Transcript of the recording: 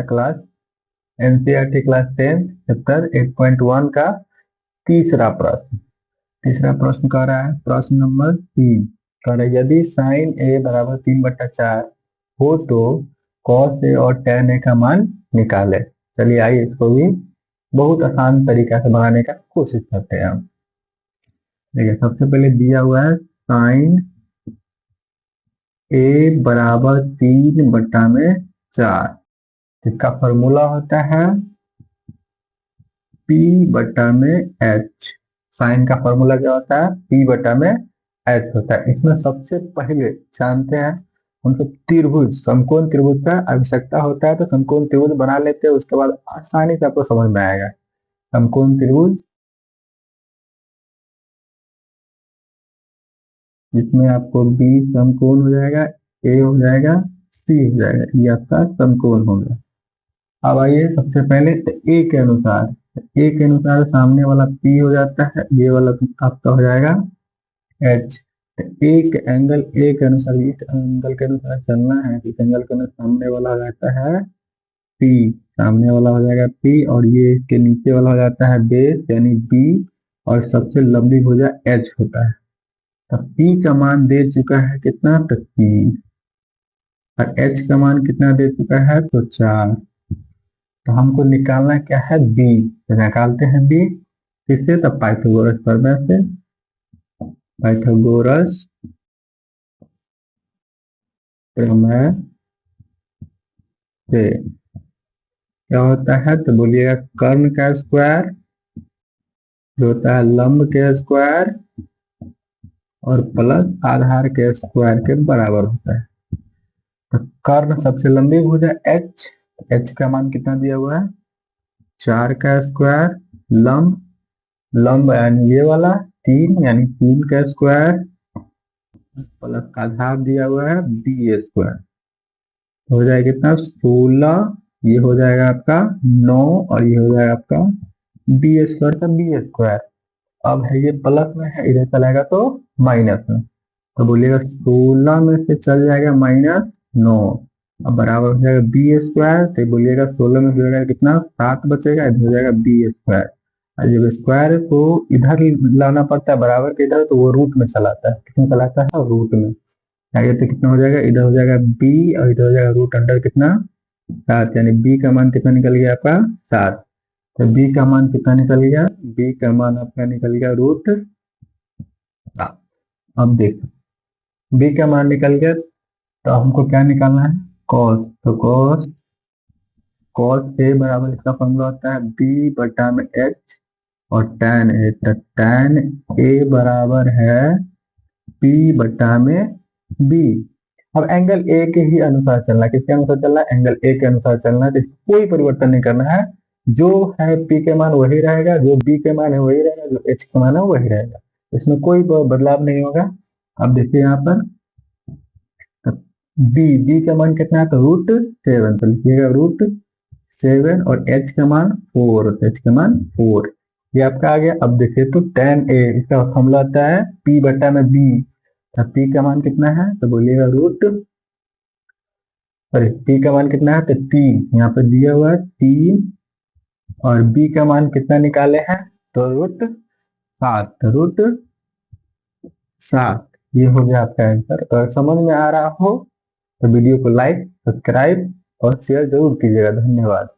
Class NCERT class 10 chapter 8.1 का तीसरा प्रश्न कह रहा है। प्रश्न नंबर 3 कह रहा है, यदि साइन ए बराबर 3/4 हो तो कॉस ए और tan ए का मान निकाले। चलिए आइए इसको भी बहुत आसान तरीका से बनाने का कोशिश करते हैं हम। देखिए सबसे पहले दिया हुआ है साइन ए बराबर 3/4, इसका फॉर्मूला होता है P/H। साइन का फॉर्मूला क्या होता है? P/H होता है। इसमें सबसे पहले जानते हैं उनको त्रिभुज, समकोण त्रिभुज का आवश्यकता होता है, तो समकोण त्रिभुज बना लेते हैं, उसके बाद आसानी से आपको समझ में आएगा। समकोण त्रिभुज जिसमें आपको B समकोण हो जाएगा, A हो जाएगा, C हो जाएगा, ये आपका समकोण हो गया। अब आइए सबसे पहले तो A के अनुसार सामने वाला P हो जाता है, ये वाला आपका हो जाएगा H। तो एक एंगल A के अनुसार, इस एंगल के अनुसार चलना है, इस एंगल के अनुसार सामने वाला हो जाता है P, सामने वाला हो जाएगा P, और ये इसके नीचे वाला हो जाता है बेस यानी B, और सबसे लंबी भुजा H होता है। तो P का मान दे चुका है कितना? तो 3, और H का मान कितना दे चुका है? तो 4। तो हमको निकालना क्या है? B। तो निकालते हैं B किससे? तो पाइथागोरस प्रमेय से। पाइथागोरस प्रमेय से क्या होता है? तो बोलिएगा कर्ण का स्क्वायर जो होता है लंब के स्क्वायर और प्लस आधार के स्क्वायर के बराबर होता है। तो कर्ण सबसे लंबी भुजा H का मान कितना दिया हुआ है? 4 का स्क्वायर, लंब यानी ये वाला 3 यानी 3 का स्क्वायर प्लस आधार दिया हुआ है B स्क्वायर, हो जाएगा कितना? 16। ये हो जाएगा आपका 9, और ये हो जाएगा आपका B स्क्वायर का B स्क्वायर। अब है ये प्लस में है, इधर चलाएगा तो माइनस में, तो बोलिएगा 16 में से चल जाएगा -9, अब बराबर हो जाएगा B स्क्वायर। तो बोलिएगा 16 में हो जाएगा कितना? 7 बचेगा, इधर हो जाएगा B स्क्वायर। और जब स्क्वायर को इधर लाना पड़ता है बराबर के इधर, तो वो रूट में चलाता है। किसमें चलाता है? रूट में। आगे तो कितना हो जाएगा? इधर हो जाएगा B, और इधर हो जाएगा रूट अंडर कितना? 7, यानी B का मान कितना निकल गया आपका? 7। तो B का मान कितना निकल गया? B का मान आपका निकल गया √7। अब देखो B का मान निकल गया, तो हमको क्या निकालना है? कॉस। तो कॉस ए बराबर इसका फॉर्मूला होता है B/H, और tan ए, तो tan ए बराबर है P/B। अब एंगल ए के ही अनुसार चलना है। किसके अनुसार चलना है? एंगल ए के अनुसार चलना है। तो कोई परिवर्तन नहीं करना है, जो है P के मान वही रहेगा, जो B के मान है वही रहेगा, जो H के मान है वही रहेगा, इसमें कोई बदलाव नहीं होगा। अब देखिए यहाँ पर B का मान कितना है? तो √7, तो लिखिएगा √7, और H का मान 4, तो H का मान 4, ये आपका आ गया। अब देखिए तो tan A, इसका फॉर्मूला आता है P/B। तो P का मान कितना है? तो बोलिएगा P का मान कितना है? तो 3, यहाँ पर दिया हुआ है 3, और B का मान कितना निकाले हैं? तो √7, तो √7, ये हो गया आपका आंसर। अगर समझ में आ रहा हो तो वीडियो को लाइक, सब्सक्राइब और शेयर जरूर कीजिएगा। धन्यवाद।